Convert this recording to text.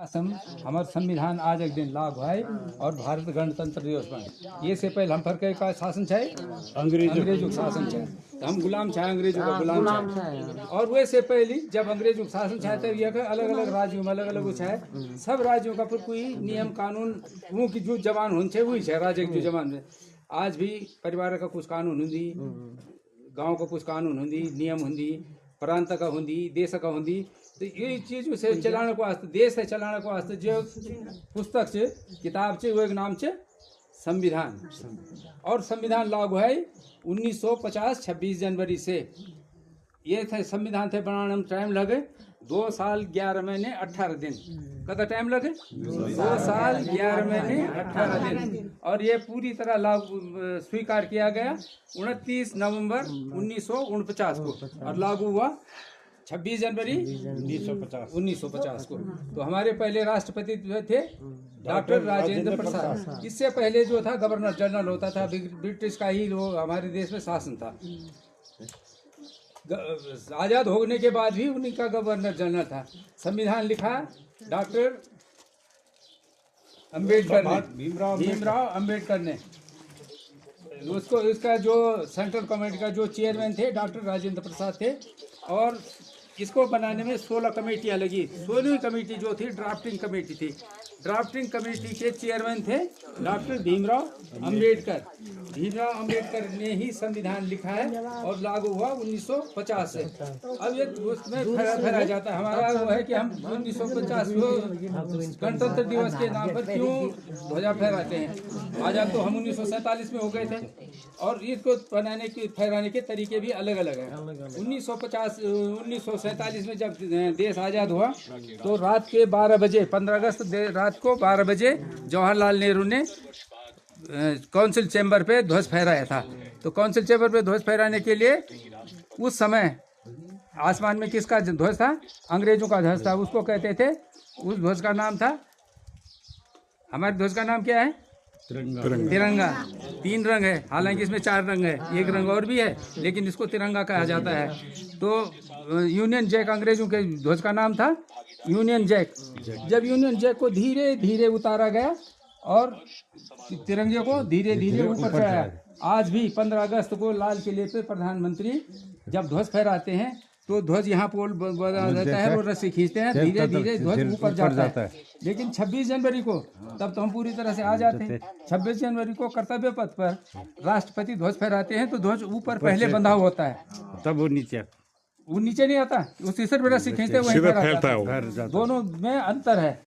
असम हमारा संविधान आज एक दिन लागू है और भारत गणतंत्र दिवस बने। ये से पहले हम फर्क का शासन है, अंग्रेजों का शासन है, तो हम गुलाम छाए, अंग्रेजों का गुलाम छाए। और वैसे पहले जब अंग्रेजों का शासन छाए तब यह अलग अलग राज्यों में अलग अलग छाए, सब राज्यों का फिर कोई नियम कानून वो की जो जवान होने वही है राज्य जो जवान में। आज भी परिवार का कुछ कानून होंगी, गांव का कुछ कानून होंगी, नियम होंगी, प्रांत का होंगी, देश का होंगी। तो ये चीज से चलाने को वास्ते, देश है चलाने को वास्ते जो पुस्तक से किताब से वो एक नाम से संविधान। और संविधान लागू है 1950 26 जनवरी से। ये थे संविधान थे बनाने में टाइम लगे 2 साल 11 महीने 18 दिन। कदा टाइम लगे 2 साल 11 महीने 18 दिन। और ये पूरी तरह लागू स्वीकार किया गया 29 नवंबर 1949 को और लागू हुआ 26 जनवरी 1950 को। तो हमारे पहले राष्ट्रपति थे डॉक्टर राजेंद्र प्रसाद। इससे पहले जो था गवर्नर जनरल होता था, ब्रिटिश का ही वो हमारे देश में शासन था। आजाद होने के बाद भी उन्हीं का गवर्नर जनरल था। संविधान लिखा डॉक्टर अम्बेडकर ने, भीमराव अम्बेडकर ने। उसको इसका जो सेंट्रल कमेटी का जो चेयरमैन थे डॉक्टर राजेंद्र प्रसाद थे। और इसको बनाने में 16 कमेटियां लगी। 16वीं कमेटी जो थी ड्राफ्टिंग कमेटी थी। ड्राफ्टिंग कमेटी के चेयरमैन थे डॉक्टर भीमराव अम्बेडकर। भीमराव अम्बेडकर ने ही संविधान लिखा है और लागू हुआ 1950 से। अब ये उसमें फहरा जाता है हमारा वो है कि हम 1950 को गणतंत्र दिवस के नाम पर क्यों ध्वजा फहराते हैं। आजाद तो हम 1947 में हो गए थे और इसको बनाने के फहराने के तरीके भी अलग अलग हैं। 1947 में जब देश आज़ाद हुआ तो रात के 12 बजे 15 अगस्त रात को 12 बजे जवाहरलाल नेहरू ने काउंसिल चैम्बर पे ध्वज फहराया था। तो काउंसिल चैम्बर पे ध्वज फहराने के लिए उस समय आसमान में किसका ध्वज था? अंग्रेजों का ध्वज था। उसको कहते थे, उस ध्वज का नाम था, हमारे ध्वज का नाम क्या है? तिरंगा। 3 रंग है, हालांकि इसमें 4 रंग है, एक रंग और भी है, लेकिन इसको तिरंगा कहा जाता है। तो यूनियन जैक अंग्रेजों के ध्वज का नाम था यूनियन जैक। जब यूनियन जैक को धीरे धीरे उतारा गया और तिरंगे को धीरे धीरे ऊपर चढ़ाया। आज भी 15 अगस्त को लाल किले पे प्रधानमंत्री जब ध्वज फहराते हैं तो ध्वज यहाँ पोल बना जाता है, वो रस्सी खींचते हैं, धीरे धीरे ध्वज ऊपर जाता है। लेकिन 26 जनवरी को तब तो हम पूरी तरह से आ जाते हैं। 26 जनवरी को कर्तव्य पथ पर राष्ट्रपति ध्वज फहराते हैं तो ध्वज ऊपर पहले बंधा होता है, तब वो नीचे नहीं आता। उस तीसरे पे रस्सी खींचते वहीं फहराता है। दोनों में अंतर है।